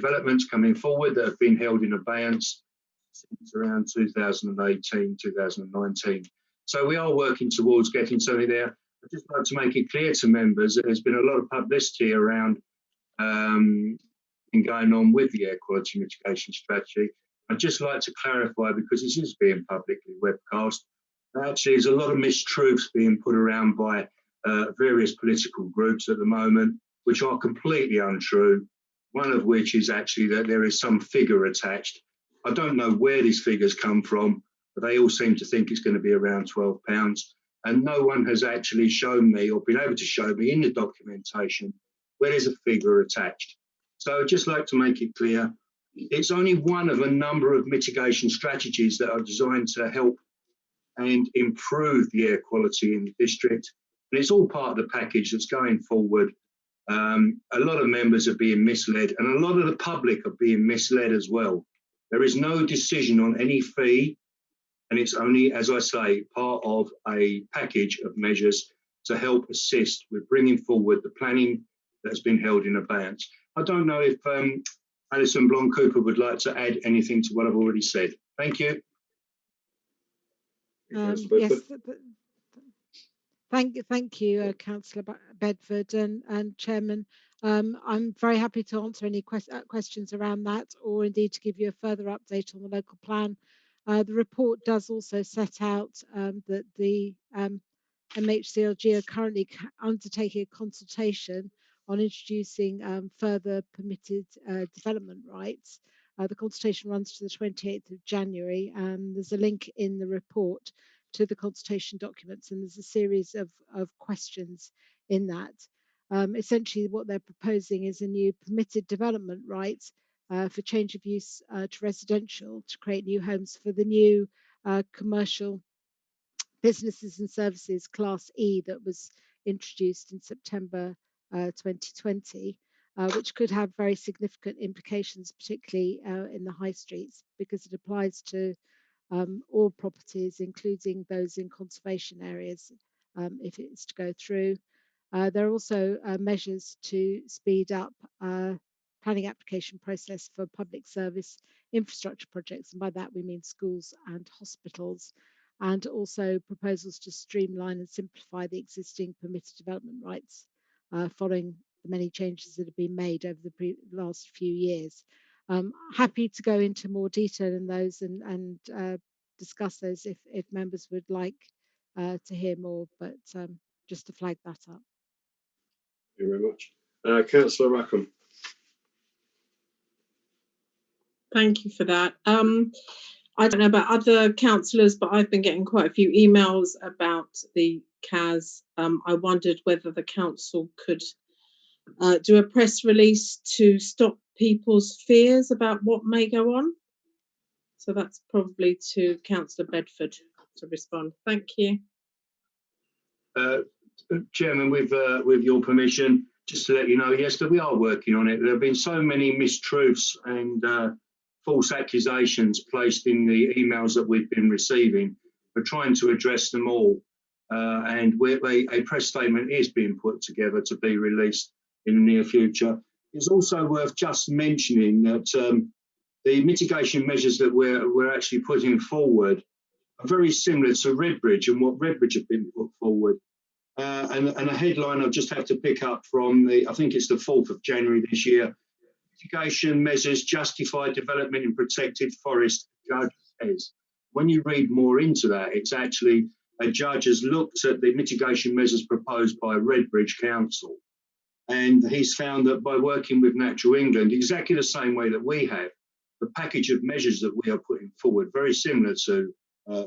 developments coming forward that have been held in abeyance since around 2018, 2019. So we are working towards getting something there. I'd just like to make it clear to members that there's been a lot of publicity around going on with the air quality mitigation strategy. I'd just like to clarify, because this is being publicly webcast, actually there's a lot of mistruths being put around by various political groups at the moment, which are completely untrue. One of which is actually that there is some figure attached. I don't know where these figures come from, but they all seem to think it's going to be around £12. And no one has actually shown me or been able to show me in the documentation where there's a figure attached. So I'd just like to make it clear, it's only one of a number of mitigation strategies that are designed to help and improve the air quality in the district. And it's all part of the package that's going forward. A lot of members are being misled, and a lot of the public are being misled as well. There is no decision on any fee, and it's only, as I say, part of a package of measures to help assist with bringing forward the planning that's been held in abeyance. I don't know if Alison Blom-Cooper would like to add anything to what I've already said. Thank you. Yes, thank you, Councillor Bedford and Chairman. I'm very happy to answer any questions around that, or indeed to give you a further update on the local plan. The report does also set out that the MHCLG are currently undertaking a consultation on introducing further permitted development rights. The consultation runs to the 28th of January, and there's a link in the report to the consultation documents, and there's a series of questions in that. Essentially, what they're proposing is a new permitted development rights for change of use to residential to create new homes for the new commercial businesses and services Class E that was introduced in September 2020, which could have very significant implications, particularly in the high streets, because it applies to all properties, including those in conservation areas, if it's to go through. There are also measures to speed up planning application process for public service infrastructure projects, and by that we mean schools and hospitals, and also proposals to streamline and simplify the existing permitted development rights following the many changes that have been made over the last few years. Happy to go into more detail in those and discuss those if members would like to hear more, but just to flag that up. Thank you very much. Councillor Rackham. Thank you for that. I don't know about other councillors, but I've been getting quite a few emails about the CAS. I wondered whether the council could do a press release to stop people's fears about what may go on. So that's probably to Councillor Bedford to respond. Thank you. Chairman, with your permission, just to let you know, yes, that we are working on it. There have been so many mistruths and false accusations placed in the emails that we've been receiving. We're trying to address them all, and a press statement is being put together to be released in the near future. It's also worth just mentioning that the mitigation measures that we're actually putting forward are very similar to Redbridge and what Redbridge have been put forward. And a headline I'll just have to pick up from I think it's the 4th of January this year. Mitigation measures justify development in protected forest, judge says. When you read more into that, it's actually a judge has looked at the mitigation measures proposed by Redbridge Council, and he's found that by working with Natural England, exactly the same way that we have, the package of measures that we are putting forward, very similar to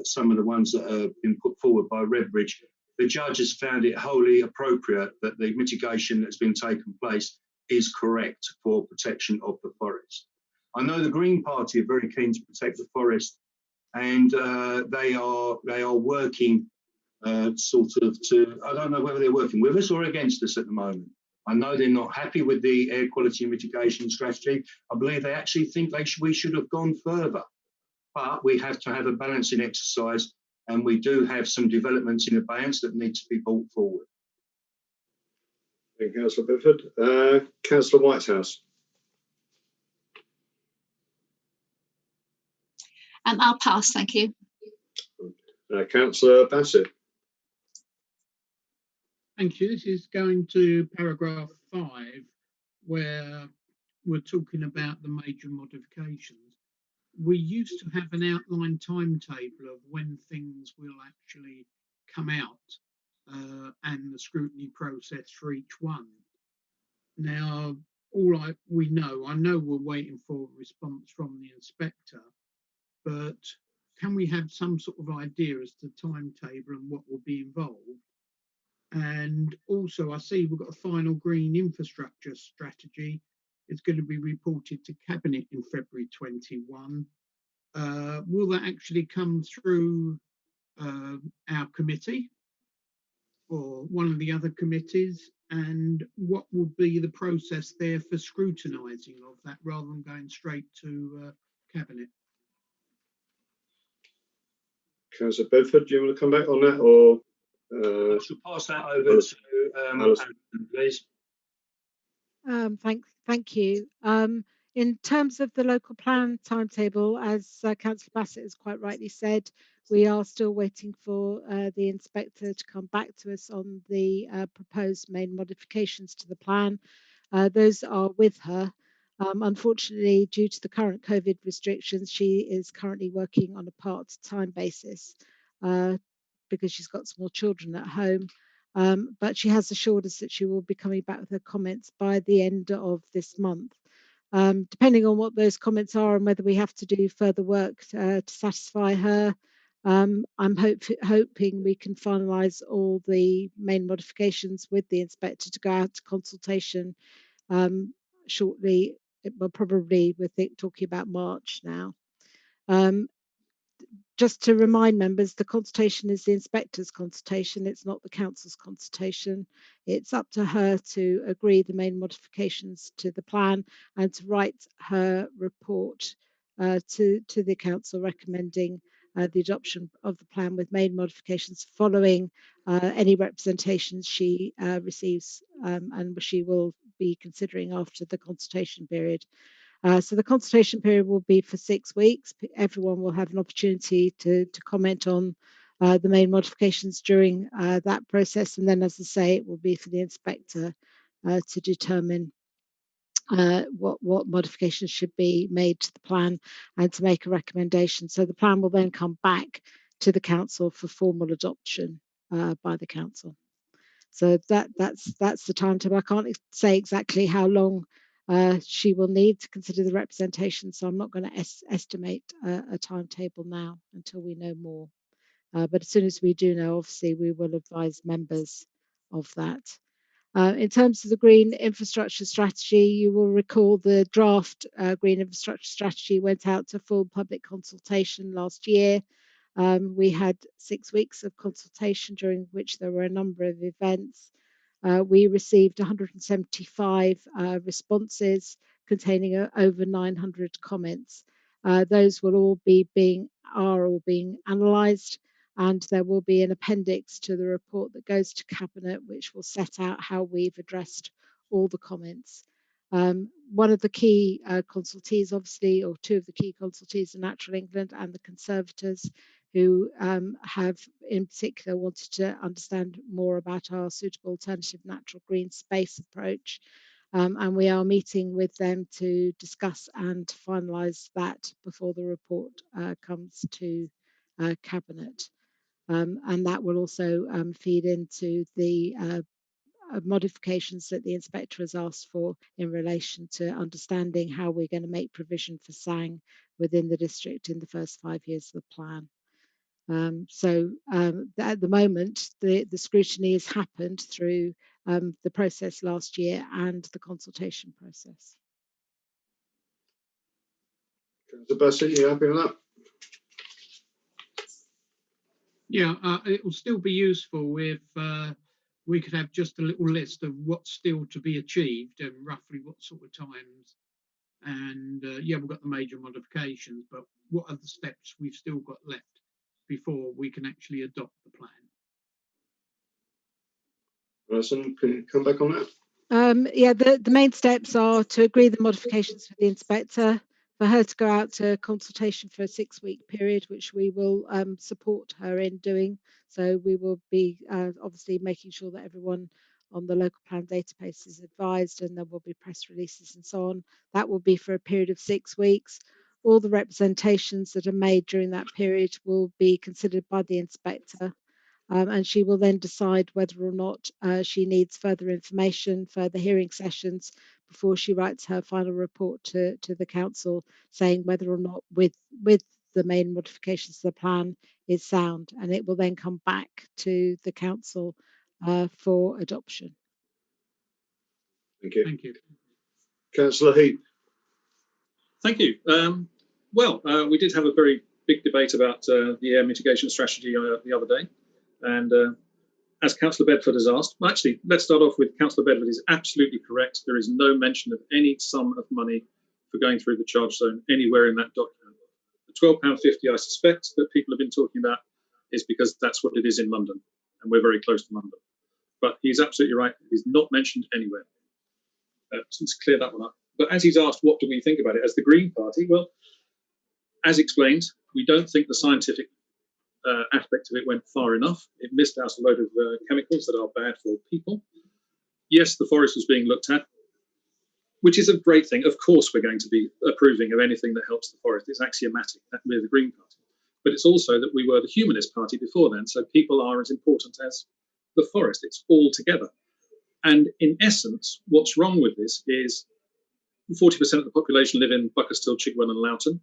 some of the ones that have been put forward by Redbridge, the judge has found it wholly appropriate that the mitigation that's been taken place is correct for protection of the forest. I know the Green Party are very keen to protect the forest, and they are working sort of to, I don't know whether they're working with us or against us at the moment. I know they're not happy with the air quality mitigation strategy. I believe they actually think we should have gone further. But we have to have a balancing exercise, and we do have some developments in abeyance that need to be brought forward. Thank you, Councillor Bedford. Councillor Whitehouse. I'll pass, thank you. Councillor Bassett. Thank you. This is going to paragraph 5, where we're talking about the major modifications. We used to have an outline timetable of when things will actually come out and the scrutiny process for each one. Now, I know we're waiting for a response from the inspector, but can we have some sort of idea as to timetable and what will be involved? And also, I see we've got a final green infrastructure strategy. It's going to be reported to Cabinet in February 21. Will that actually come through our committee or one of the other committees? And what will be the process there for scrutinising of that rather than going straight to Cabinet? Councillor Bedford, do you want to come back on that, or? I shall pass that over to Alison, please. Thank you. In terms of the local plan timetable, as Councillor Bassett has quite rightly said, we are still waiting for the inspector to come back to us on the proposed main modifications to the plan. Those are with her. Unfortunately, due to the current COVID restrictions, she is currently working on a part-time basis because she's got small children at home. But she has assured us that she will be coming back with her comments by the end of this month. Depending on what those comments are and whether we have to do further work to satisfy her, I'm hoping we can finalise all the main modifications with the inspector to go out to consultation shortly. Well, probably we're talking about March now. Just to remind members, the consultation is the inspector's consultation. It's not the council's consultation. It's up to her to agree the main modifications to the plan and to write her report to the council recommending the adoption of the plan with main modifications following any representations she receives and she will be considering after the consultation period. So the consultation period will be for 6 weeks. Everyone will have an opportunity to comment on the main modifications during that process. And then, as I say, it will be for the inspector to determine what modifications should be made to the plan and to make a recommendation. So the plan will then come back to the council for formal adoption by the council. So that's the timetable. I can't say exactly how long she will need to consider the representation, so I'm not going to estimate a timetable now until we know more. But as soon as we do know, obviously, we will advise members of that. In terms of the green infrastructure strategy, you will recall the draft green infrastructure strategy went out to full public consultation last year. We had 6 weeks of consultation during which there were a number of events. We received 175 responses containing over 900 comments. Those will all be being analysed, and there will be an appendix to the report that goes to Cabinet, which will set out how we've addressed all the comments. One of the key consultees, obviously, or two of the key consultees are Natural England and the Conservators, who have in particular wanted to understand more about our suitable alternative natural green space approach. And we are meeting with them to discuss and finalise that before the report comes to Cabinet. And that will also feed into the modifications that the inspector has asked for in relation to understanding how we're going to make provision for SANG within the district in the first 5 years of the plan. At the moment, the scrutiny has happened through the process last year and the consultation process. Councillor Bassett, you happy with that? Yeah, it will still be useful if we could have just a little list of what's still to be achieved and roughly what sort of times. And yeah, we've got the major modifications, but what are the steps we've still got left before we can actually adopt the plan? Alison, can you come back on that? Yeah, the main steps are to agree the modifications with the inspector, for her to go out to consultation for a 6-week period, which we will support her in doing. So we will be obviously making sure that everyone on the local plan database is advised, and there will be press releases and so on. That will be for a period of 6 weeks. All the representations that are made during that period will be considered by the inspector, and she will then decide whether or not she needs further information, further hearing sessions, before she writes her final report to the council, saying whether or not with the main modifications to the plan is sound, and it will then come back to the council for adoption. Thank you. Thank you. Councillor Heath. Thank you. We did have a very big debate about the air mitigation strategy the other day. And as Councillor Bedford has asked, well, actually, let's start off with Councillor Bedford is absolutely correct. There is no mention of any sum of money for going through the charge zone anywhere in that document. The £12.50 I suspect that people have been talking about is because that's what it is in London, and we're very close to London. But he's absolutely right. It is not mentioned anywhere. So let's clear that one up. But as he's asked, what do we think about it as the Green Party? Well, as explained, we don't think the scientific aspect of it went far enough. It missed out a load of chemicals that are bad for people. Yes, the forest was being looked at, which is a great thing. Of course, we're going to be approving of anything that helps the forest. It's axiomatic that we're the Green Party. But it's also that we were the Humanist Party before then, so people are as important as the forest. It's all together. And in essence, what's wrong with this is 40% of the population live in Buckerstill, Chigwell and Loughton.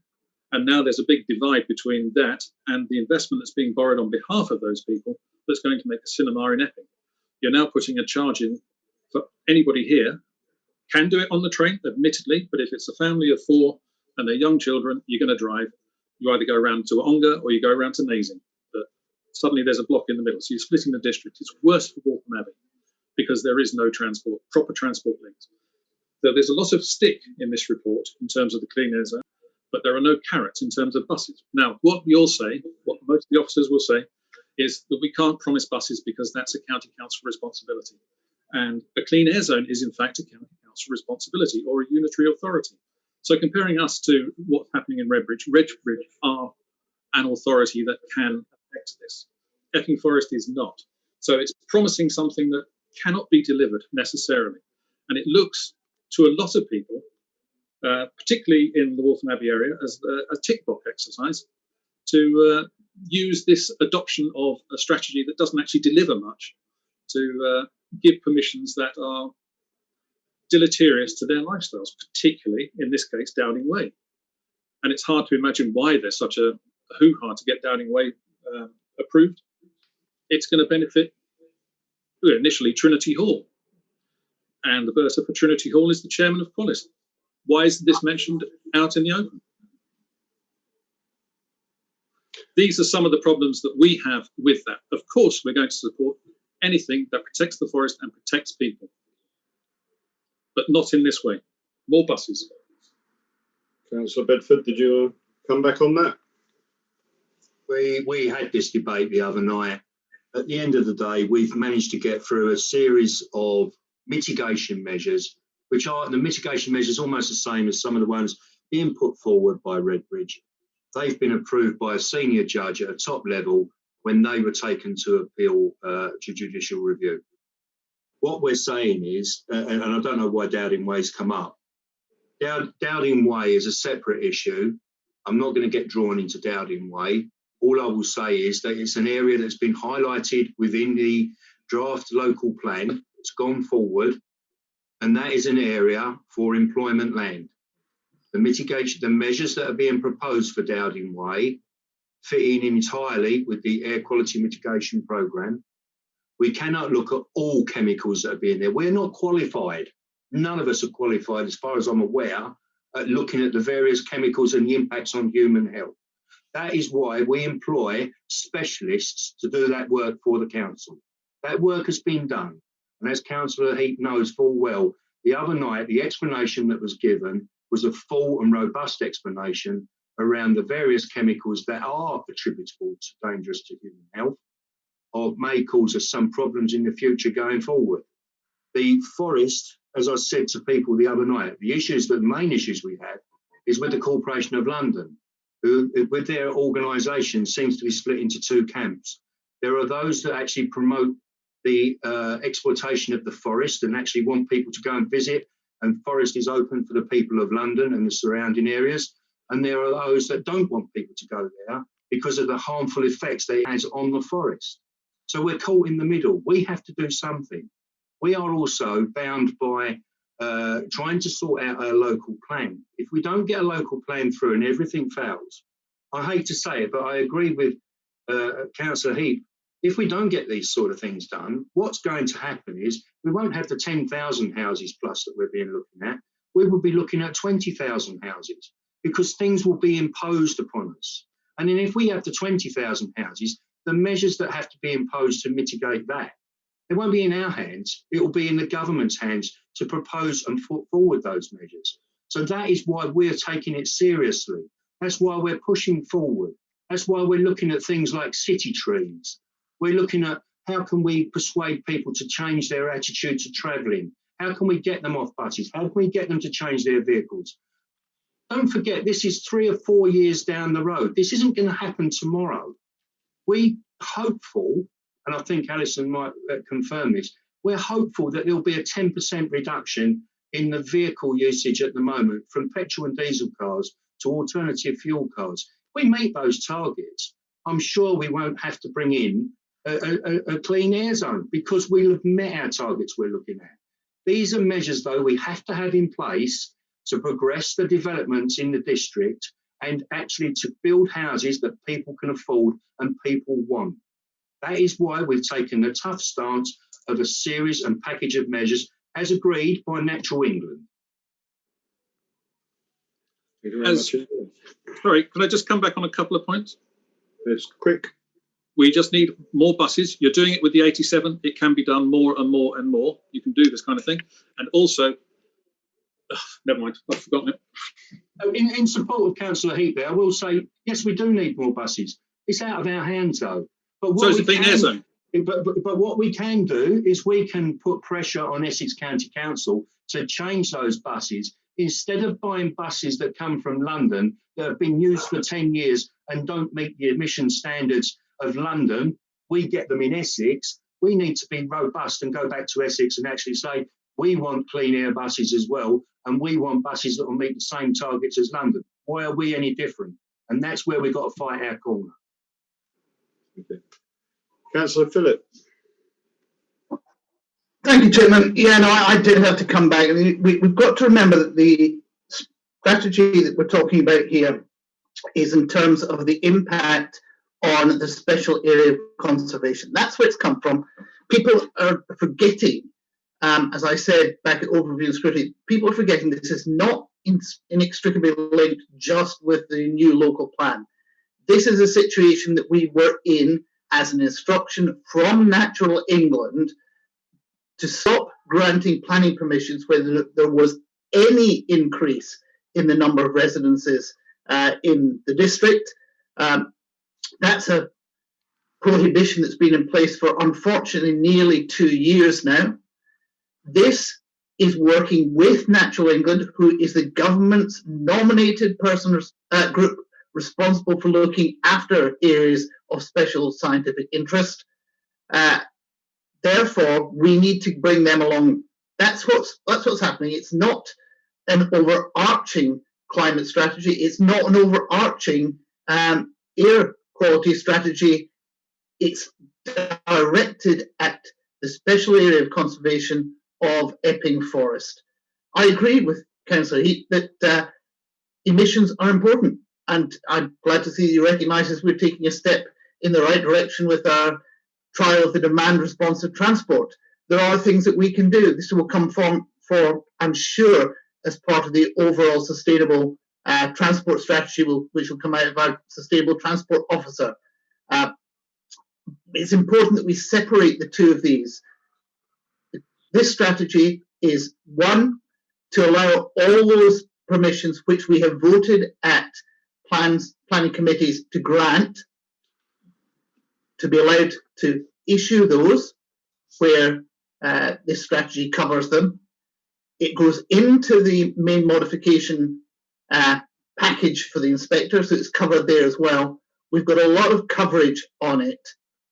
And now there's a big divide between that and the investment that's being borrowed on behalf of those people that's going to make a cinema in Epping. You're now putting a charge in for anybody here. Can do it on the train, admittedly, but if it's a family of 4 and they're young children, you're going to drive. You either go around to Ongar or you go around to Nazing. But suddenly there's a block in the middle. So you're splitting the district. It's worse for Waltham Abbey because there is no transport, proper transport links. So there's a lot of stick in this report in terms of the clean air zone, but there are no carrots in terms of buses. Now, what we all say, what most of the officers will say, is that we can't promise buses because that's a county council responsibility. And a clean air zone is in fact a county council responsibility or a unitary authority. So comparing us to what's happening in Redbridge are an authority that can affect this. Epping Forest is not. So it's promising something that cannot be delivered necessarily. And it looks to a lot of people, particularly in the Waltham Abbey area, as a tick box exercise to use this adoption of a strategy that doesn't actually deliver much to give permissions that are deleterious to their lifestyles, particularly in this case Dowding Way. And it's hard to imagine why there's such a hoo-ha to get Dowding Way approved. It's going to benefit initially Trinity Hall, and the bursar for Trinity Hall is the chairman of Qualis. Why is this mentioned out in the open? These are some of the problems that we have with that. Of course, we're going to support anything that protects the forest and protects people, but not in this way. More buses. Councillor Bedford, did you come back on that? We had this debate the other night. At the end of the day, we've managed to get through a series of mitigation measures, which are the mitigation measures almost the same as some of the ones being put forward by Redbridge. They've been approved by a senior judge at a top level when they were taken to appeal to judicial review. What we're saying is, and I don't know why Dowding Way's come up, Dowding Way is a separate issue. I'm not going to get drawn into Dowding Way. All I will say is that it's an area that's been highlighted within the draft local plan. It's gone forward, and that is an area for employment land. The mitigation, the measures that are being proposed for Dowding Way fit in entirely with the air quality mitigation programme. We cannot look at all chemicals that are being there. We're not qualified. None of us are qualified, as far as I'm aware, at looking at the various chemicals and the impacts on human health. That is why we employ specialists to do that work for the council. That work has been done. And as Councillor Heath knows full well, the other night, the explanation that was given was a full and robust explanation around the various chemicals that are attributable to dangerous to human health or may cause us some problems in the future going forward. The forest, as I said to people the other night, the main issues we have is with the Corporation of London, who with their organisation seems to be split into two camps. There are those that actually promote the exploitation of the forest and actually want people to go and visit, and forest is open for the people of London and the surrounding areas. And there are those that don't want people to go there because of the harmful effects that it has on the forest. So we're caught in the middle. We have to do something. We are also bound by trying to sort out a local plan. If we don't get a local plan through and everything fails, I hate to say it, but I agree with Councillor Heap. If we don't get these sort of things done, what's going to happen is we won't have the 10,000 houses plus that we've been looking at. We will be looking at 20,000 houses because things will be imposed upon us. And then if we have the 20,000 houses, the measures that have to be imposed to mitigate that, it won't be in our hands, it will be in the government's hands to propose and put forward those measures. So that is why we're taking it seriously. That's why we're pushing forward. That's why we're looking at things like city trees. We're looking at how can we persuade people to change their attitude to travelling? How can we get them off buses? How can we get them to change their vehicles? Don't forget, this is 3 or 4 years down the road. This isn't going to happen tomorrow. We're hopeful, and I think Alison might confirm this, we're hopeful that there'll be a 10% reduction in the vehicle usage at the moment from petrol and diesel cars to alternative fuel cars. If we meet those targets, I'm sure we won't have to bring in a clean air zone because we'll have met our targets we're looking at. These are measures, though, we have to have in place to progress the developments in the district and actually to build houses that people can afford and people want. That is why we've taken the tough stance of a series and package of measures as agreed by Natural England. Thank you very much. Sorry, can I just come back on a couple of points? It's quick. We just need more buses. You're doing it with the 87. It can be done more and more and more. You can do this kind of thing. And also, never mind, I've forgotten it. In support of Councillor Heap there, I will say, yes, we do need more buses. It's out of our hands, though. But So it's a clean air zone. But what we can do is we can put pressure on Essex County Council to change those buses. Instead of buying buses that come from London that have been used for 10 years and don't meet the emission standards of London, we get them in Essex. We need to be robust and go back to Essex and actually say, we want clean air buses as well, and we want buses that will meet the same targets as London. Why are we any different? And that's where we've got to fight our corner. Okay. Councillor Phillip. Thank you, Chairman. Yeah, no, I did have to come back. We've got to remember that the strategy that we're talking about here is in terms of the impact on the special area of conservation. That's where it's come from. People are forgetting, as I said back at Overview and Scrutiny, people are forgetting this is not inextricably linked just with the new local plan. This is a situation that we were in as an instruction from Natural England to stop granting planning permissions where there was any increase in the number of residences in the district. That's a prohibition that's been in place for, unfortunately, nearly 2 years now. This is working with Natural England, who is the government's nominated person group responsible for looking after areas of special scientific interest. Therefore, we need to bring them along. That's what's happening. It's not an overarching climate strategy. It's not an overarching air quality strategy. It's directed at the special area of conservation of Epping Forest. I agree with Councillor Heap that emissions are important, and I'm glad to see you recognise we're taking a step in the right direction with our trial of the demand responsive transport. There are things that we can do. This will come for, I'm sure, as part of the overall sustainable transport strategy, which will come out of our sustainable transport officer. It's important that we separate the two of these. This strategy is one, to allow all those permissions which we have voted at planning committees to grant, to be allowed to issue those where this strategy covers them. It goes into the main modification package for the inspector, so it's covered there as well. We've got a lot of coverage on it.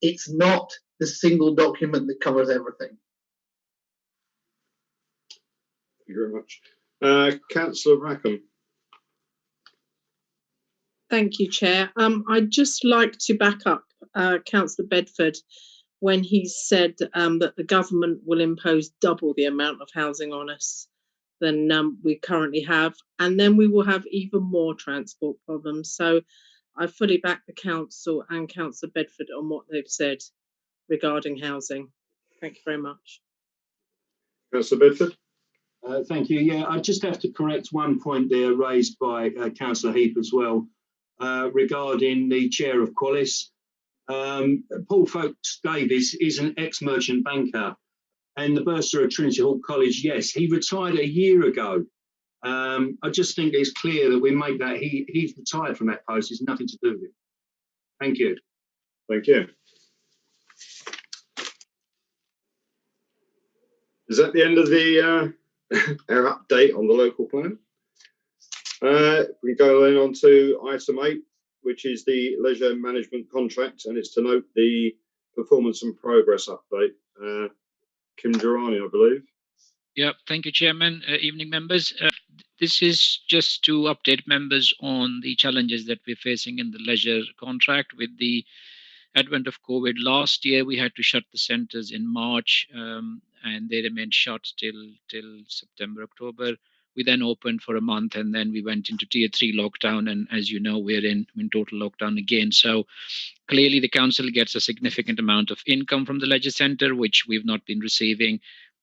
It's not the single document that covers everything. Thank you very much. Councillor Rackham. Thank you, Chair. I'd just like to back up Councillor Bedford when he said that the government will impose double the amount of housing on us than we currently have, and then we will have even more transport problems. So I fully back the council and Councillor Bedford on what they've said regarding housing. Thank you very much. Councillor Bedford. Thank you. Yeah, I just have to correct one point there raised by Councillor Heap as well regarding the chair of Qualis. Paul Folkes Davies is an ex-merchant banker and the bursar of Trinity Hall College. Yes, he retired a year ago. I just think it's clear that we make that he's retired from that post. It's nothing to do with it. Thank you. Thank you. Is that the end of the our update on the local plan? We go then on to item 8, which is the leisure management contract, and it's to note the performance and progress update. Kim Durrani, I believe. Yeah, thank you, Chairman. Evening, members. This is just to update members on the challenges that we're facing in the leisure contract with the advent of COVID. Last year, we had to shut the centres in March, and they remained shut till September, October. We then opened for a month, and then we went into Tier 3 lockdown. And as you know, we're in total lockdown again. So clearly, the council gets a significant amount of income from the leisure centre, which we've not been receiving.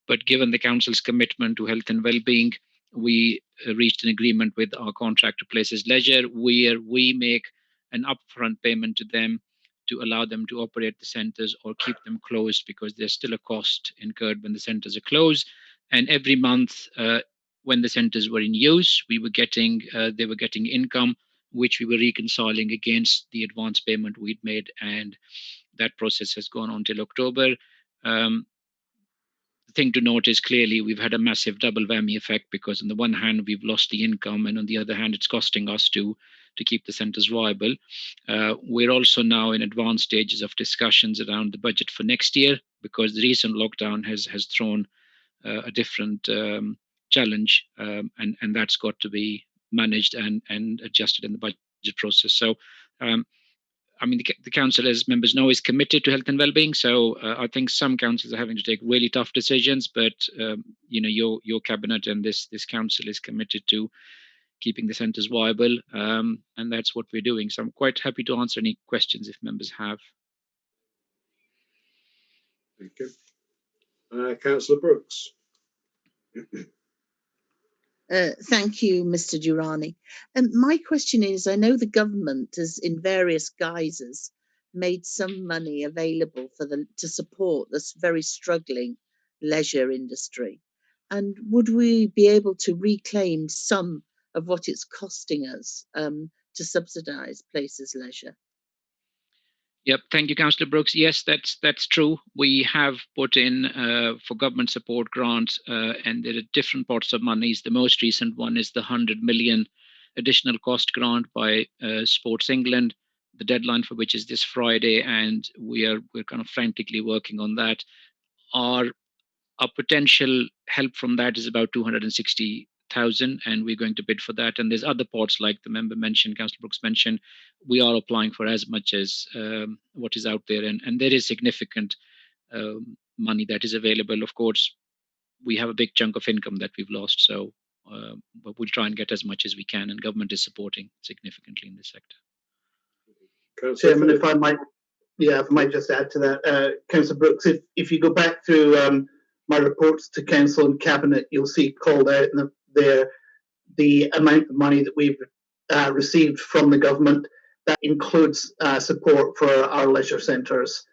But given the council's commitment to health and well-being, we reached an agreement with our contractor Places Leisure, where we make an upfront payment to them to allow them to operate the centres or keep them closed, because there's still a cost incurred when the centres are closed. And every month, when the centres were in use, they were getting income, which we were reconciling against the advance payment we'd made, and that process has gone on till October. The thing to note is clearly we've had a massive double whammy effect, because on the one hand we've lost the income, and on the other hand it's costing us to keep the centres viable. We're also now in advanced stages of discussions around the budget for next year, because the recent lockdown has thrown a different challenge, and that's got to be managed and adjusted in the budget process. So I mean, the council, as members know, is committed to health and well-being. So I think some councils are having to take really tough decisions, but your cabinet and this council is committed to keeping the centres viable, and that's what we're doing. So I'm quite happy to answer any questions if members have. Thank you. Councillor Brooks. Thank you, Mr. Durrani. My question is, I know the government has, in various guises, made some money available to support this very struggling leisure industry. And would we be able to reclaim some of what it's costing us to subsidise Places Leisure? Yep, thank you, Councillor Brooks. Yes, that's true. We have put in for government support grants, and there are different pots of monies. The most recent one is the 100 million additional cost grant by Sports England, the deadline for which is this Friday, and we're kind of frantically working on that. Our potential help from that is about 260,000, and we're going to bid for that. And there's other pots, like the member mentioned, Councillor Brooks mentioned. We are applying for as much as what is out there, and there is significant money that is available. Of course, we have a big chunk of income that we've lost, so but we'll try and get as much as we can, and government is supporting significantly in this sector. Chairman, if I might just add to that, Councillor Brooks, if you go back through my reports to Council and Cabinet, you'll see called out there the amount of money that we've received from the government. That includes support for our leisure centres.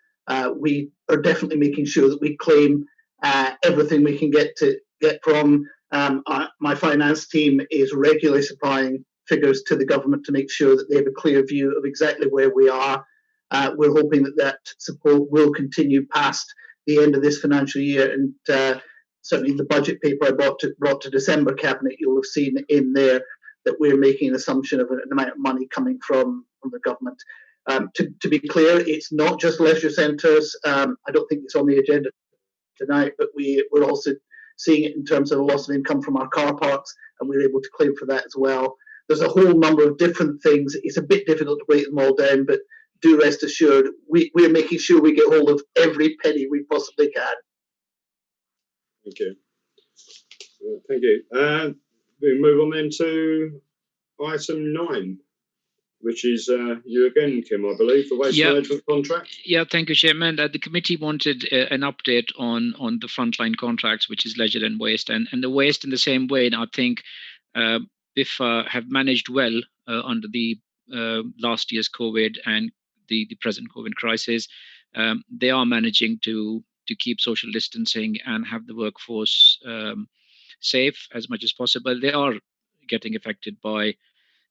We are definitely making sure that we claim everything we can get from. My finance team is regularly supplying figures to the government to make sure that they have a clear view of exactly where we are. We're hoping that support will continue past the end of this financial year, and certainly the budget paper I brought to December Cabinet, you'll have seen in there that we're making an assumption of an amount of money coming from the government. To be clear, it's not just leisure centres. I don't think it's on the agenda tonight, but we're also seeing it in terms of a loss of income from our car parks, and we're able to claim for that as well. There's a whole number of different things. It's a bit difficult to break them all down, but do rest assured, we're making sure we get hold of every penny we possibly can. Thank you. Thank you. We move on then to item 9, which is you again, Kim, I believe, the waste management contract. Yeah, thank you, Chairman. The committee wanted an update on the frontline contracts, which is leisure and waste. And the waste in the same way, I think BIFA have managed well under the last year's COVID and the present COVID crisis. They are managing to keep social distancing and have the workforce safe as much as possible. They are getting affected by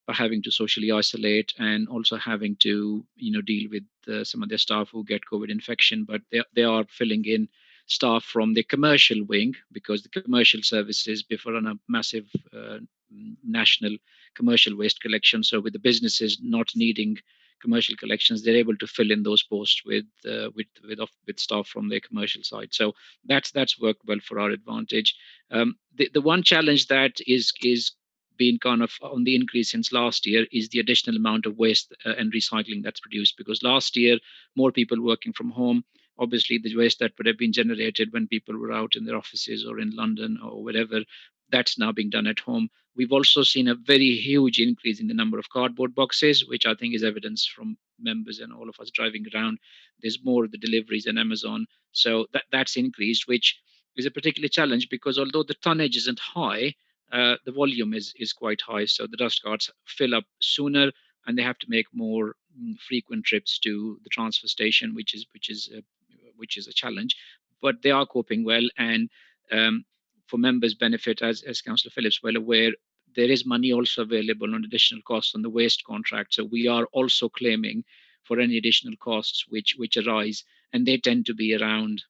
having to socially isolate and also having to deal with some of their staff who get COVID infection, but they are filling in staff from the commercial wing, because the commercial services before run a massive national commercial waste collection. So with the businesses not needing commercial collections, they're able to fill in those posts with staff from their commercial side. So that's worked well for our advantage. The one challenge that is been kind of on the increase since last year is the additional amount of waste and recycling that's produced, because last year more people working from home, obviously the waste that would have been generated when people were out in their offices or in London or whatever, that's now being done at home. We've also seen a very huge increase in the number of cardboard boxes, which I think is evidence from members and all of us driving around. There's more of the deliveries on Amazon, so that's increased, which is a particular challenge, because although the tonnage isn't high, the volume is quite high, so the dust carts fill up sooner, and they have to make more frequent trips to the transfer station, which is a challenge. But they are coping well, and for members' benefit, as Councillor Phillips well aware, there is money also available on additional costs on the waste contract. So we are also claiming for any additional costs which arise, and they tend to be around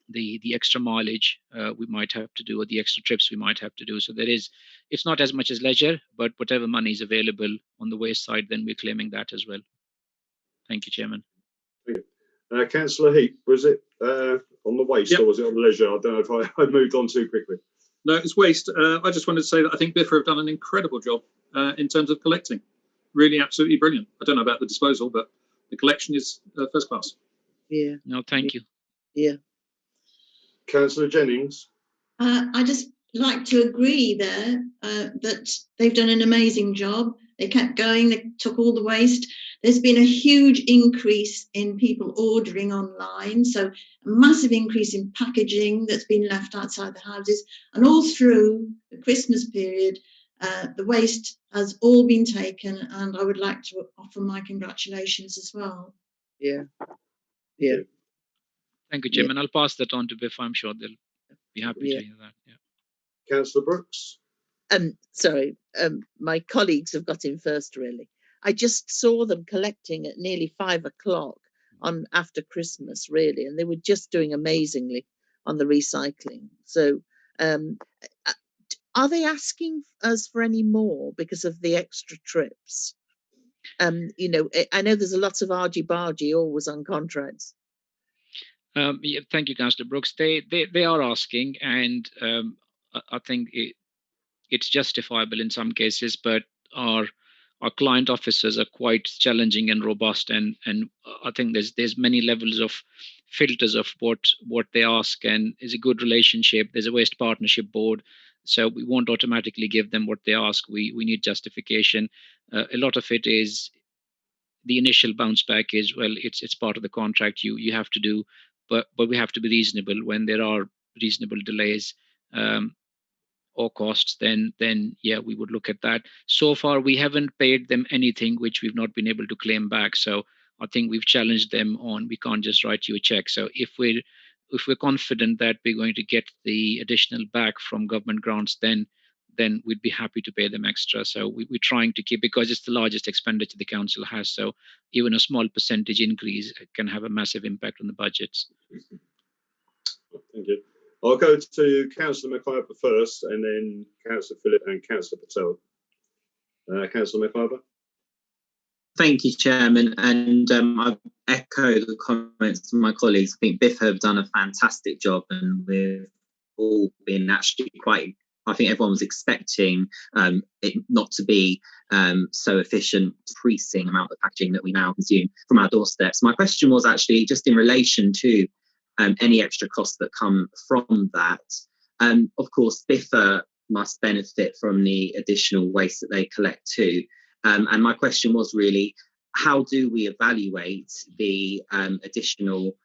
the extra mileage we might have to do, or the extra trips we might have to do. So it's not as much as leisure, but whatever money is available on the waste side, then we're claiming that as well. Thank you, Chairman. Thank you. Councillor Heap, was it on the waste or was it on leisure? I don't know if I moved on too quickly. No, it's waste. I just wanted to say that I think BIFA have done an incredible job in terms of collecting. Really, absolutely brilliant. I don't know about the disposal, but the collection is first class. Yeah. No, thank you. Yeah. Councillor Jennings. I just like to agree there that they've done an amazing job. They kept going, they took all the waste. There's been a huge increase in people ordering online, so a massive increase in packaging that's been left outside the houses. And all through the Christmas period, the waste has all been taken, and I would like to offer my congratulations as well. Yeah. Yeah. Thank you, Jim, and I'll pass that on to BIFA. I'm sure they'll be happy to hear that. Yeah. Councillor Brooks. Sorry, my colleagues have got in first, really. I just saw them collecting at nearly 5 o'clock after Christmas, really, and they were just doing amazingly on the recycling. So are they asking us for any more because of the extra trips? I know there's a lot of argy-bargy always on contracts. Yeah, thank you, Councillor Brooks. They are asking, and I think it's justifiable in some cases, but our client officers are quite challenging and robust, and I think there's many levels of filters of what they ask, and there's a good relationship. There's a waste partnership board, so we won't automatically give them what they ask. We need justification. A lot of it is the initial bounce back is, well, it's part of the contract you have to do, but we have to be reasonable when there are reasonable delays or costs, then yeah, we would look at that. So far, we haven't paid them anything which we've not been able to claim back. So I think we've challenged them on, we can't just write you a check. So if we're confident that we're going to get the additional back from government grants, then we'd be happy to pay them extra. So we're trying to keep, because it's the largest expenditure the council has. So even a small percentage increase can have a massive impact on the budgets. Thank you. I'll go to Councillor McIver first, and then Councillor Phillip and Councillor Patel. Councillor McIver. Thank you, Chairman, and I echo the comments of my colleagues. I think BIFA have done a fantastic job, and we've all been actually quite. I think everyone was expecting it not to be so efficient, increasing amount of packaging that we now consume from our doorsteps. My question was actually just in relation to any extra costs that come from that. Of course, BIFA must benefit from the additional waste that they collect too. And my question was really, how do we evaluate the additional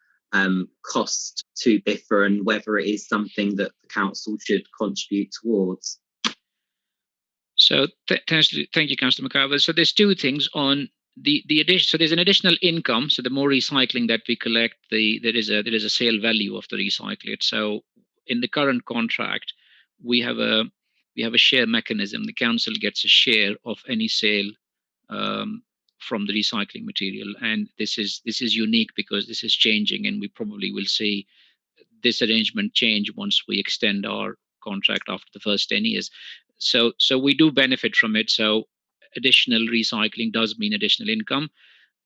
cost to BIFA and whether it is something that the council should contribute towards? So thank you, Councillor McIver. So there's two things on the addition. So there's an additional income. So the more recycling that we collect, there is a sale value of the recyclate. So in the current contract, we have a share mechanism. The council gets a share of any sale from the recycling material, and this is unique because this is changing, and we probably will see this arrangement change once we extend our contract after the first 10 years. So we do benefit from it. So additional recycling does mean additional income.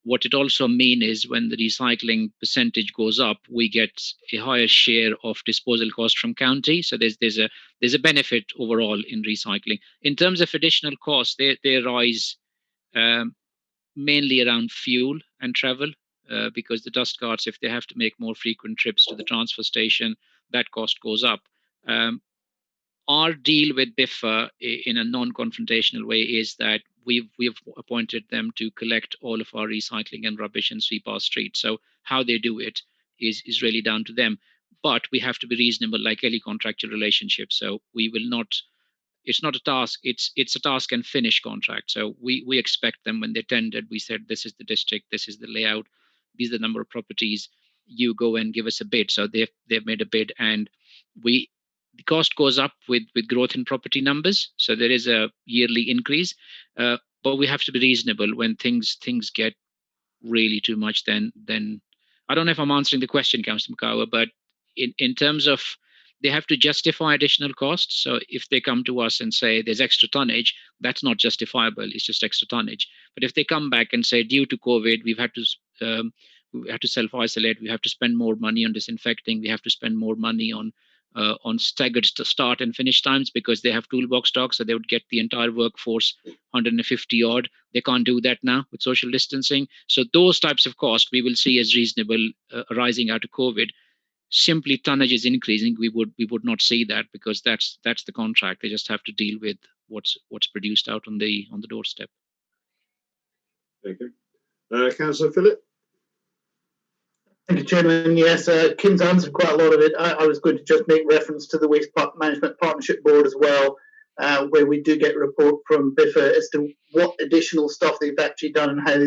What it also means is when the recycling percentage goes up, we get a higher share of disposal cost from county. So there's a benefit overall in recycling. In terms of additional costs, they rise mainly around fuel and travel, because the dust carts, if they have to make more frequent trips to the transfer station, that cost goes up. Our deal with BIFA in a non-confrontational way is that we've appointed them to collect all of our recycling and rubbish and sweep our streets. So how they do it is really down to them. But we have to be reasonable, like any contractual relationship. So we will not. It's not a task. It's a task and finish contract. So we expect them when they tendered. We said this is the district, this is the layout, these are the number of properties. You go and give us a bid. So they've made a bid, and the cost goes up with growth in property numbers. So there is a yearly increase, but we have to be reasonable. When things get really too much, then I don't know if I'm answering the question, Councillor McIver, but in terms of they have to justify additional costs. So if they come to us and say there's extra tonnage, that's not justifiable. It's just extra tonnage. But if they come back and say due to COVID, we have to self-isolate, we have to spend more money on disinfecting, we have to spend more money on staggered start and finish times because they have toolbox stock, so they would get the entire workforce 150 odd. They can't do that now with social distancing. So those types of costs we will see as reasonable arising out of COVID. Simply tonnage is increasing, we would not see that because that's the contract. They just have to deal with what's produced out on the doorstep. Thank you. Councillor Phillip. Thank you, Chairman. Yes, Kim's answered quite a lot of it. I was going to just make reference to the Waste Management Partnership Board as well, where we do get a report from BIFA as to what additional stuff they've actually done and how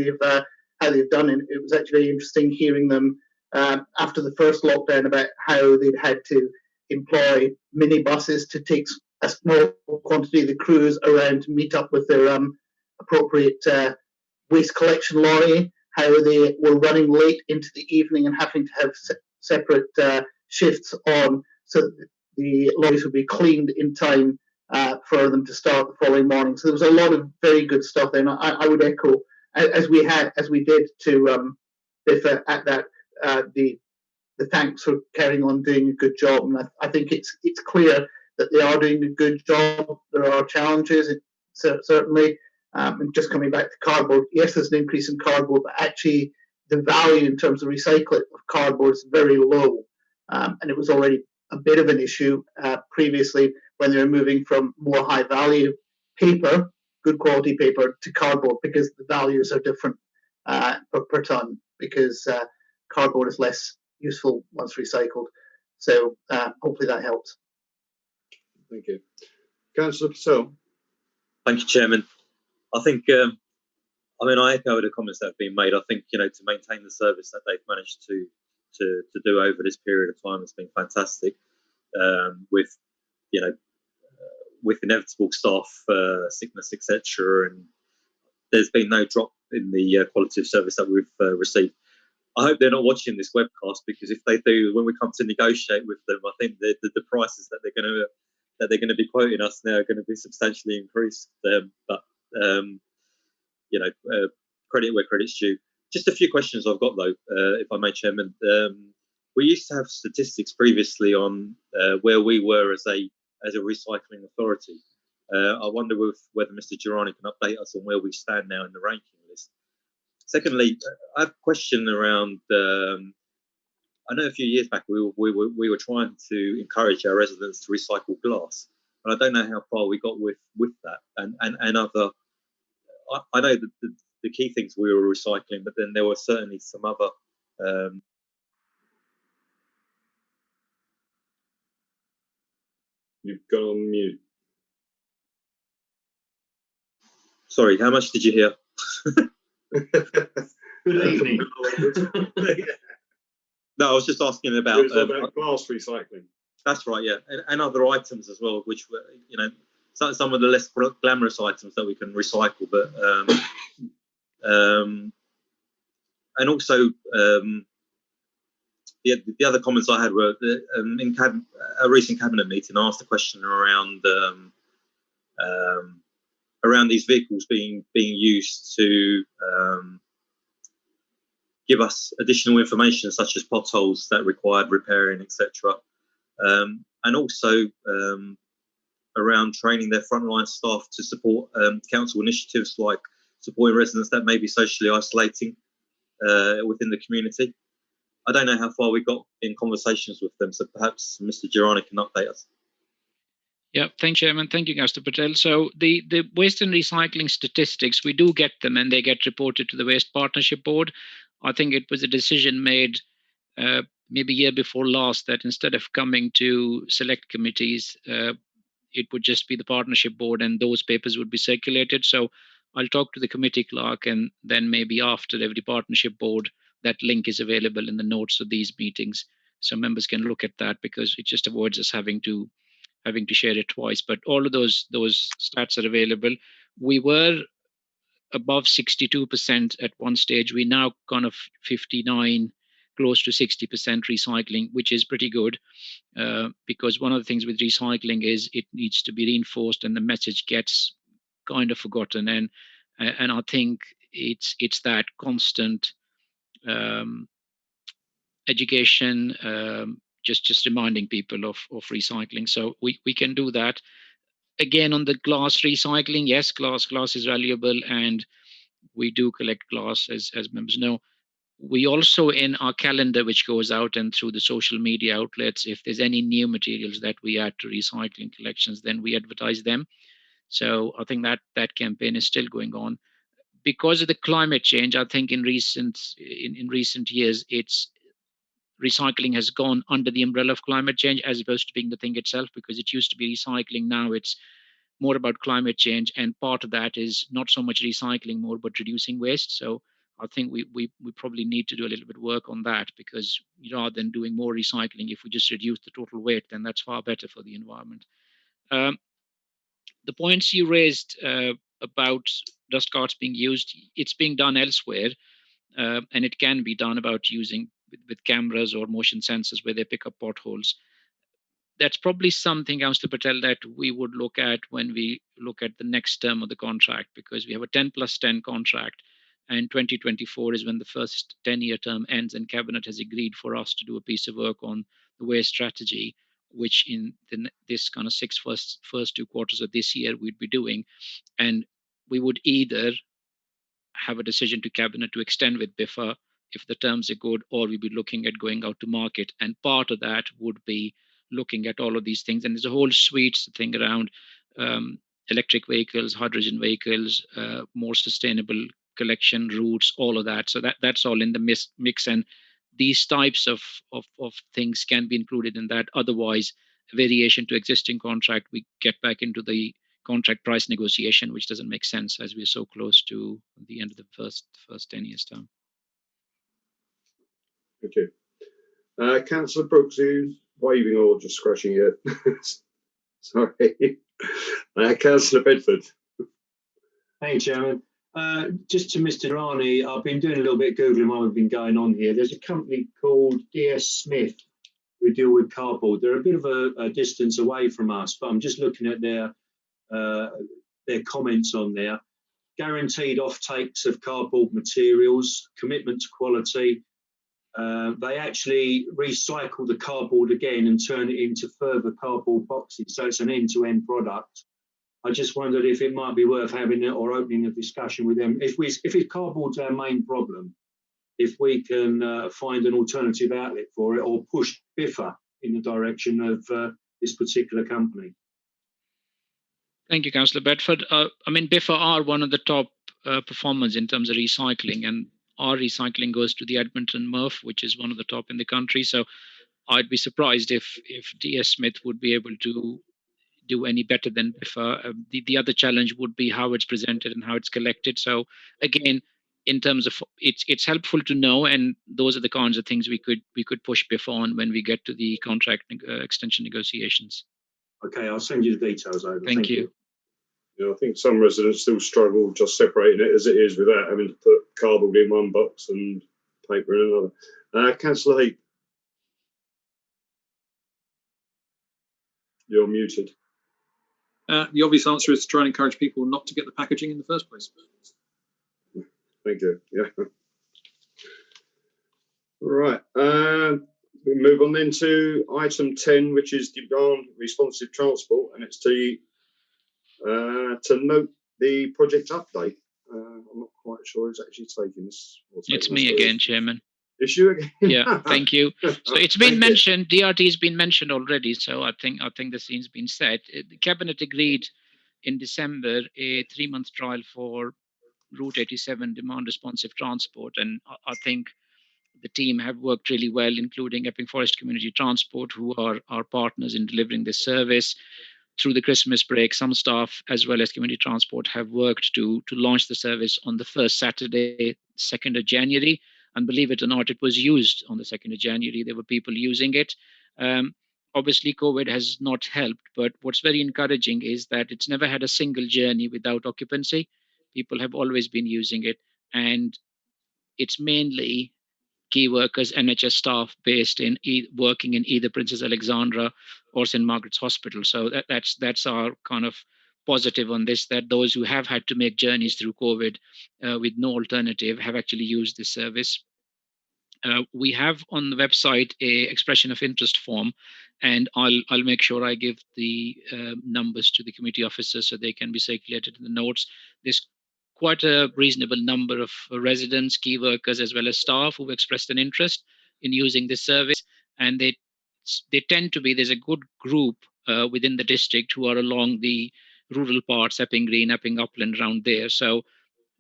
they've done it. It was actually very interesting hearing them after the first lockdown about how they'd had to employ minibuses to take a small quantity of the crews around to meet up with their appropriate waste collection lorry, how they were running late into the evening and having to have separate shifts on so that the lorries would be cleaned in time for them to start the following morning. So there was a lot of very good stuff there. And I would echo, as we did to BIFA at that, the thanks for carrying on doing a good job. And I think it's clear that they are doing a good job. There are challenges, certainly. And just coming back to cardboard, yes, there's an increase in cardboard, but actually the value in terms of recycling of cardboard is very low. And it was already a bit of an issue previously when they were moving from more high value paper, good quality paper, to cardboard because the values are different per tonne because cardboard is less useful once recycled. So hopefully that helps. Thank you. Councillor Patel. Thank you, Chairman. I think, I echo the comments that have been made. I think, to maintain the service that they've managed to do over this period of time has been fantastic. With inevitable staff sickness, etc., and there's been no drop in the quality of service that we've received. I hope they're not watching this webcast because if they do, when we come to negotiate with them, I think the prices that they're going to be quoting us now are going to be substantially increased. But credit where credit's due. Just a few questions I've got though, if I may, Chairman. We used to have statistics previously on where we were as a recycling authority. I wonder whether Mr. Girani can update us on where we stand now in the ranking list. Secondly, I have a question around. I know a few years back we were trying to encourage our residents to recycle glass, and I don't know how far we got with that and other. I know that the key things we were recycling, but then there were certainly some other. You've gone on mute. Sorry, how much did you hear? Good evening. No, I was just asking about, about glass recycling. That's right, yeah, and other items as well, which were, some of the less glamorous items that we can recycle, but and also the other comments I had were in a recent cabinet meeting. I asked a question around these vehicles being used to give us additional information such as potholes that required repairing, etc. And also around training their frontline staff to support council initiatives like supporting residents that may be socially isolating within the community. I don't know how far we got in conversations with them, so perhaps Mr. Girani can update us. Yeah, thank you, Chairman. Thank you, Mr. Patel. So the waste and recycling statistics, we do get them and they get reported to the Waste Partnership Board. I think it was a decision made maybe year before last that instead of coming to select committees, it would just be the Partnership Board and those papers would be circulated. So I'll talk to the committee clerk and then maybe after every Partnership Board, that link is available in the notes of these meetings. So members can look at that because it just avoids us having to share it twice. But all of those stats are available. We were above 62% at one stage. We now kind of 59, close to 60% recycling, which is pretty good. Because one of the things with recycling is it needs to be reinforced and the message gets kind of forgotten. And I think it's that constant education, just reminding people of recycling. So we can do that. Again, on the glass recycling, yes, glass is valuable and we do collect glass, as members know. We also, in our calendar, which goes out and through the social media outlets, if there's any new materials that we add to recycling collections, then we advertise them. So I think that campaign is still going on. Because of the climate change, I think in recent years, recycling has gone under the umbrella of climate change as opposed to being the thing itself, because it used to be recycling. Now it's more about climate change, and part of that is not so much recycling more, but reducing waste. So I think we probably need to do a little bit of work on that, because rather than doing more recycling, if we just reduce the total weight, then that's far better for the environment. The points you raised about dust carts being used, it's being done elsewhere, and it can be done about using with cameras or motion sensors where they pick up potholes. That's probably something, Councillor Patel, that we would look at when we look at the next term of the contract, because we have a 10+10 contract, and 2024 is when the first 10-year term ends, and Cabinet has agreed for us to do a piece of work on the waste strategy, which in this kind of first 2 quarters of this year we'd be doing. And we would either have a decision to Cabinet to extend with BIFA if the terms are good, or we'd be looking at going out to market. And part of that would be looking at all of these things. And there's a whole suite thing around electric vehicles, hydrogen vehicles, more sustainable collection routes, all of that. So that's all in the mix. And these types of things can be included in that. Otherwise, variation to existing contract, we get back into the contract price negotiation, which doesn't make sense as we're so close to the end of the first 10 years term. Thank you. Councillor Brooks, who's waving or just scratching your sorry. Councillor Bedford. Thank you, Chairman. Just to Mr. Girani, I've been doing a little bit of Googling while we've been going on here. There's a company called DS Smith who deal with cardboard. They're a bit of a distance away from us, but I'm just looking at their comments on there. guaranteed off-takes of cardboard materials, commitment to quality. They actually recycle the cardboard again and turn it into further cardboard boxes, so it's an end-to-end product. I just wondered if it might be worth having it or opening a discussion with them. If cardboard's our main problem, if we can find an alternative outlet for it or push Biffa in the direction of this particular company. Thank you, Councillor Bedford. I mean, Biffa are one of the top performers in terms of recycling, and our recycling goes to the Edmonton MRF, which is one of the top in the country. So I'd be surprised if DS Smith would be able to do any better than Biffa. The other challenge would be how it's presented and how it's collected. So again, in terms of it's helpful to know, and those are the kinds of things we could push Biffa on when we get to the contract extension negotiations. Okay, I'll send you the details over. Thank you. Yeah, I think some residents still struggle just separating it as it is without having to put cardboard in one box and paper in another. Councillor Heath, you're muted. The obvious answer is to try and encourage people not to get the packaging in the first place. Thank you. Yeah. Right. We move on then to item 10, which is demand responsive transport, and it's to note the project update. I'm not quite sure who's actually taking this. It's me again, Chairman. It's you again. Yeah, thank you. So it's been mentioned, DRT has been mentioned already, so I think the scene's been set. The Cabinet agreed in December a 3-month trial for Route 87 demand responsive transport, and I think the team have worked really well, including Epping Forest Community Transport, who are our partners in delivering this service. Through the Christmas break, some staff as well as community transport have worked to launch the service on the first Saturday, 2nd of January. And believe it or not, it was used on the 2nd of January. There were people using it. Obviously, COVID has not helped, but what's very encouraging is that it's never had a single journey without occupancy. People have always been using it, and it's mainly key workers, NHS staff based in working in either Princess Alexandra or St. Margaret's Hospital. So that's our kind of positive on this, that those who have had to make journeys through COVID with no alternative have actually used this service. We have on the website a expression of interest form, and I'll make sure I give the numbers to the committee officers so they can be circulated in the notes. There's quite a reasonable number of residents, key workers, as well as staff who've expressed an interest in using this service, and they tend to be, there's a good group within the district who are along the rural parts, Epping Green, Epping Upland, around there. So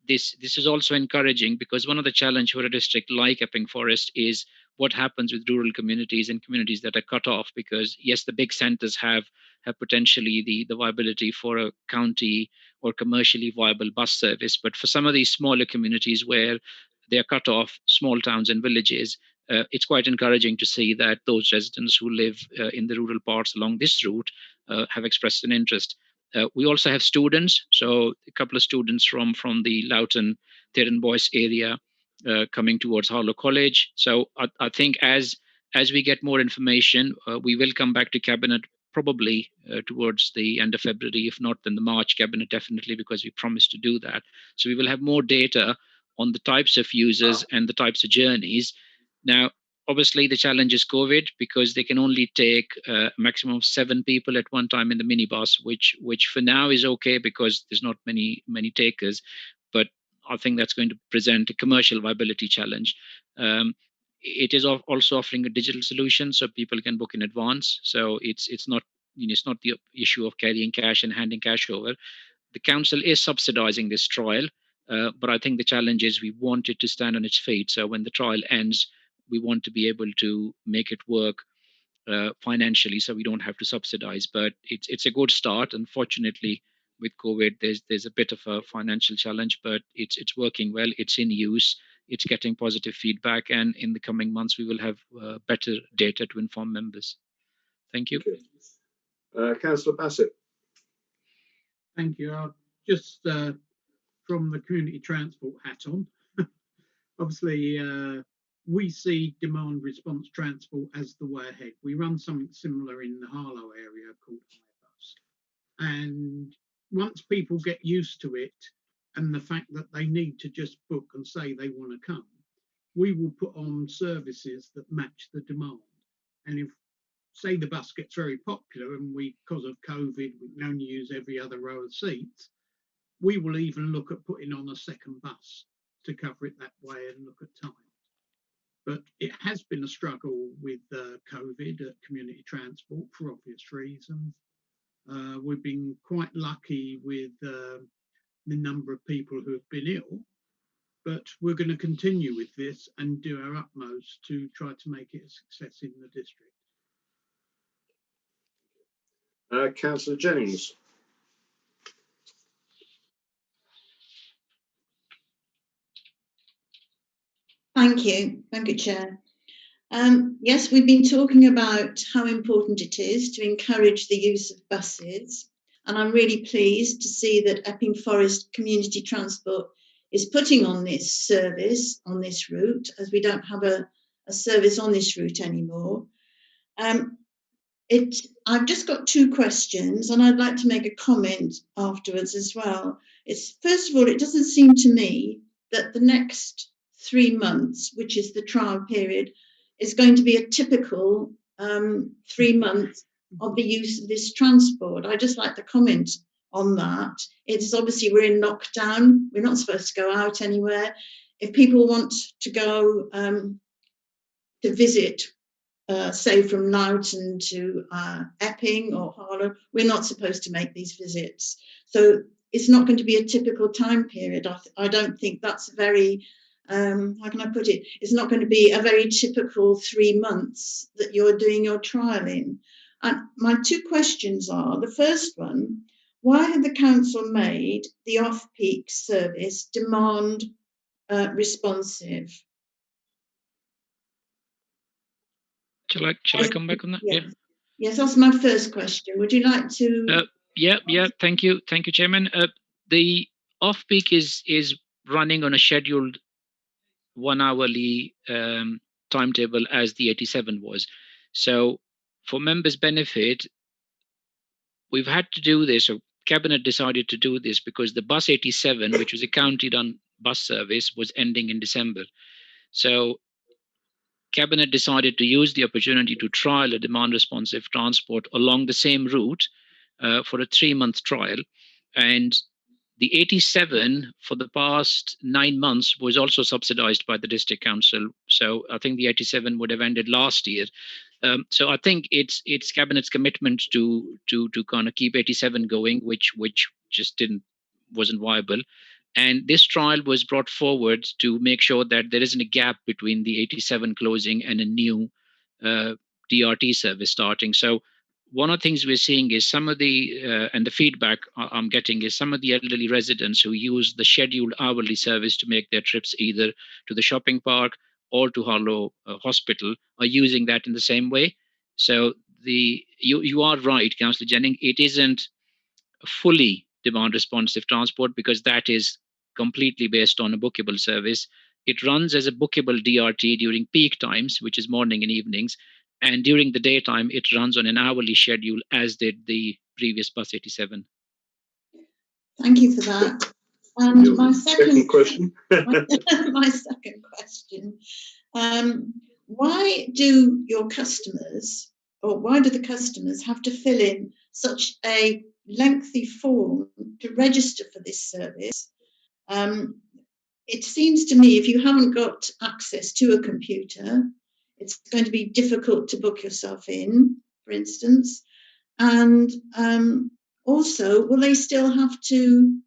this is also encouraging, because one of the challenges for a district like Epping Forest is what happens with rural communities and communities that are cut off, because yes, the big centres have potentially the viability for a county or commercially viable bus service, but for some of these smaller communities where they are cut off, small towns and villages, it's quite encouraging to see that those residents who live in the rural parts along this route have expressed an interest. We also have students, so a couple of students from the Loughton, Theron Boyce area coming towards Harlow College. So I think as we get more information, we will come back to Cabinet probably towards the end of February, if not then the March Cabinet definitely, because we promised to do that. So we will have more data on the types of users and the types of journeys. Now, obviously, the challenge is COVID, because they can only take a maximum of 7 people at one time in the minibus, which for now is okay because there's not many takers. But I think that's going to present a commercial viability challenge. It is also offering a digital solution, so people can book in advance. So it's not the issue of carrying cash and handing cash over. The council is subsidising this trial, but I think the challenge is we want it to stand on its feet. So when the trial ends, we want to be able to make it work financially, so we don't have to subsidize. But it's a good start. Unfortunately, with COVID, there's a bit of a financial challenge, but it's working well. It's in use. It's getting positive feedback, and in the coming months, we will have better data to inform members. Thank you. Councillor Bassett. Thank you. Just from the community transport hat on, obviously we see demand response transport as the way ahead. We run something similar in the Harlow area called iBus. And once people get used to it and the fact that they need to just book and say they want to come, we will put on services that match the demand. And if, say, the bus gets very popular and we, because of COVID, we can only use every other row of seats, we will even look at putting on a second bus to cover it that way and look at time. But it has been a struggle with COVID at community transport for obvious reasons. We've been quite lucky with the number of people who have been ill, but we're going to continue with this and do our utmost to try to make it a success in the district. Councillor Jennings. Thank you, Chair. Yes, we've been talking about how important it is to encourage the use of buses, and I'm really pleased to see that Epping Forest Community Transport is putting on this service on this route, as we don't have a service on this route anymore. I've just got two questions, and I'd like to make a comment afterwards as well. First of all, it doesn't seem to me that the next 3 months, which is the trial period, is going to be a typical 3 months of the use of this transport. I'd just like to comment on that. It's obviously we're in lockdown. We're not supposed to go out anywhere. If people want to go to visit, say from Loughton to Epping or Harlow, we're not supposed to make these visits. So it's not going to be a typical time period. I don't think that's very, how can I put it? It's not going to be a very typical 3 months that you're doing your trial in. And my two questions are, the first one, why had the council made the off-peak service demand responsive? Shall I come back on that? Yes. Yes, that's my first question. Would you like to? Yeah. Thank you, Chairman. The off-peak is running on a scheduled 1 hourly timetable as the 87 was. So, for members' benefit, we've had to do this. So, Cabinet decided to do this because the bus 87, which was a county-done bus service, was ending in December. So, Cabinet decided to use the opportunity to trial a demand-responsive transport along the same route for a 3-month trial. And the 87 for the past 9 months was also subsidized by the district council. So I think the 87 would have ended last year. So I think it's Cabinet's commitment to kind of keep 87 going, which just wasn't viable. And this trial was brought forward to make sure that there isn't a gap between the 87 closing and a new DRT service starting. So one of the things we're seeing is some of the, and the feedback I'm getting is some of the elderly residents who use the scheduled hourly service to make their trips either to the shopping park or to Harlow Hospital are using that in the same way. So you are right, Councillor Jennings, it isn't a fully demand responsive transport because that is completely based on a bookable service. It runs as a bookable DRT during peak times, which is morning and evenings. And during the daytime, it runs on an hourly schedule, as did the previous bus 87. Thank you for that. And my second question. my second question: why do your customers, or why do the customers have to fill in such a lengthy form to register for this service? It seems to me if you haven't got access to a computer, it's going to be difficult to book yourself in, for instance. And also, will they still have to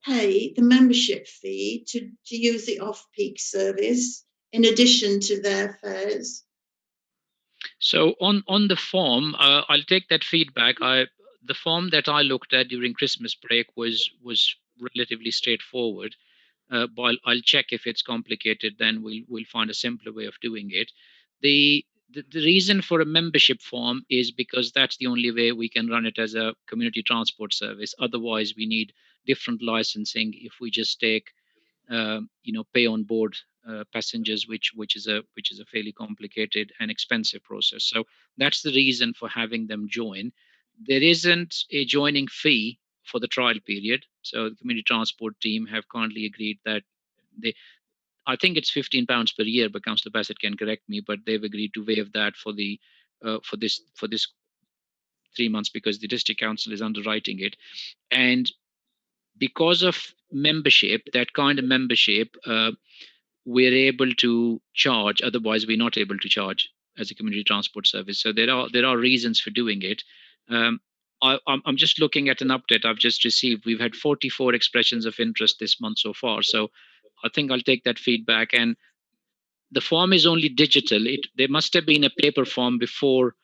pay the membership fee to use the off-peak service in addition to their fares? So on the form, I'll take that feedback. The form that I looked at during Christmas break was relatively straightforward. But I'll check if it's complicated. Then we'll find a simpler way of doing it. The reason for a membership form is because that's the only way we can run it as a community transport service. Otherwise, we need different licensing if we just take pay on board passengers, which is a fairly complicated and expensive process. So that's the reason for having them join. There isn't a joining fee for the trial period. So the community transport team have kindly agreed that I think it's £15 per year, but Councillor Bassett can correct me, but they've agreed to waive that for this 3 months because the district council is underwriting it. And because of membership, that kind of membership, we're able to charge. Otherwise, we're not able to charge as a community transport service. So there are reasons for doing it. I'm just looking at an update I've just received. We've had 44 expressions of interest this month so far. So I think I'll take that feedback. And the form is only digital. There must have been a paper form before,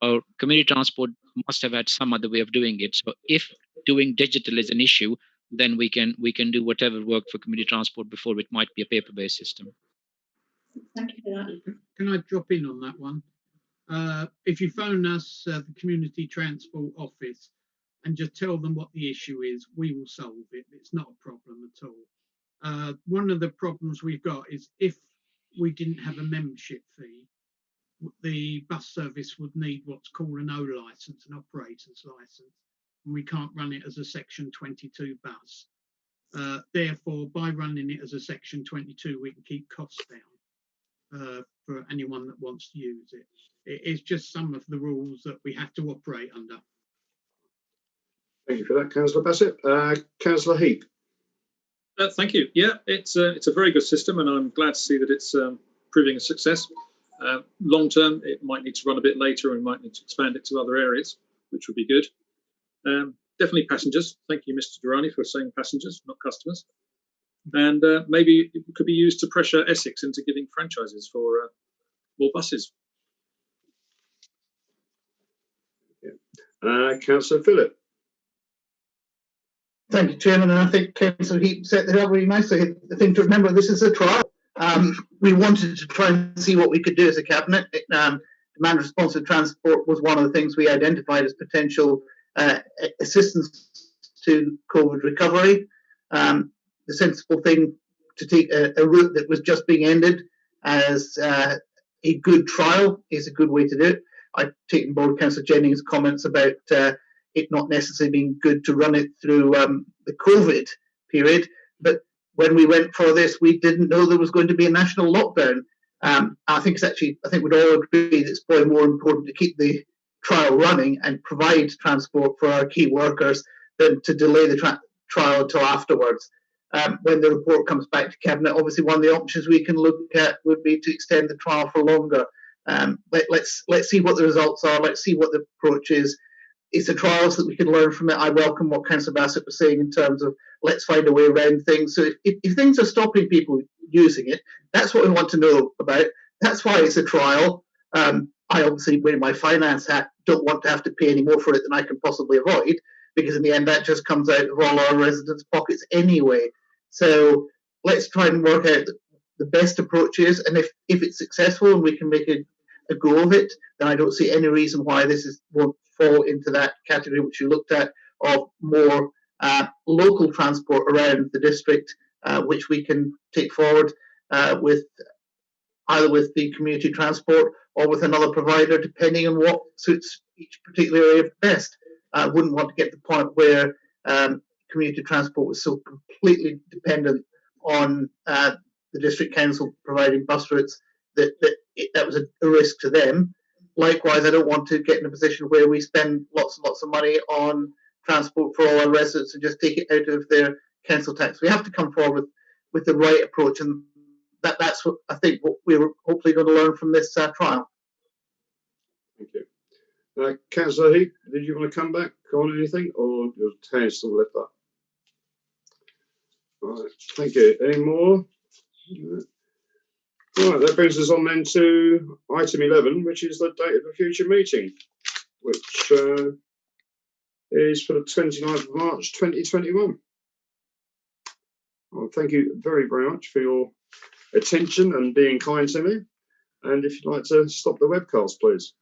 or community transport must have had some other way of doing it. So if doing digital is an issue, then we can do whatever worked for community transport before. It might be a paper-based system. Thank you for that. Can I drop in on that one? If you phone us, the Community Transport Office, and just tell them what the issue is, we will solve it. It's not a problem at all. One of the problems we've got is if we didn't have a membership fee, the bus service would need what's called an O licence, an operator's licence, and we can't run it as a Section 22 bus. Therefore, by running it as a Section 22, we can keep costs down for anyone that wants to use it. It's just some of the rules that we have to operate under. Thank you for that, Councillor Bassett. Councillor Heap. Thank you. Yeah, it's a very good system, and I'm glad to see that it's proving a success. Long term, it might need to run a bit later and might need to expand it to other areas, which would be good. Definitely passengers. Thank you, Mr. Durrani, for saying passengers, not customers. And maybe it could be used to pressure Essex into giving franchises for more buses. Councillor Phillip. Thank you, Chairman. And I think Councillor Heap set it up really nicely. The thing to remember, this is a trial. We wanted to try and see what we could do as a cabinet. Demand responsive transport was one of the things we identified as potential assistance to COVID recovery. The sensible thing to take a route that was just being ended as a good trial is a good way to do it. I take on board Councillor Jennings' comments about it not necessarily being good to run it through the COVID period, but when we went for this, we didn't know there was going to be a national lockdown. I think we'd all agree that it's probably more important to keep the trial running and provide transport for our key workers than to delay the trial until afterwards. When the report comes back to Cabinet, obviously one of the options we can look at would be to extend the trial for longer. Let's see what the results are. Let's see what the approach is. It's a trial so that we can learn from it. I welcome what Councillor Bassett was saying in terms of let's find a way around things. So if things are stopping people using it, that's what we want to know about. That's why it's a trial. I obviously, wearing my finance hat, don't want to have to pay any more for it than I can possibly avoid, because in the end that just comes out of all our residents' pockets anyway. So let's try and work out the best approaches, and if it's successful and we can make a go of it, then I don't see any reason why this won't fall into that category which you looked at of more local transport around the district, which we can take forward with either with the community transport or with another provider, depending on what suits each particular area best. I wouldn't want to get to the point where community transport was so completely dependent on the district council providing bus routes that was a risk to them. Likewise, I don't want to get in a position where we spend lots and lots of money on transport for all our residents and just take it out of their council tax. We have to come forward with the right approach, and that's what I think what we're hopefully going to learn from this trial. Thank you. Councillor Heath, did you want to come back on anything, or your hand still left up? Right, thank you. Any more? Right, that brings us on then to item 11, which is the date of the future meeting, which is for the 29th of March 2021. Well, thank you very, very much for your attention and being kind to me. And if you'd like to stop the webcast, please.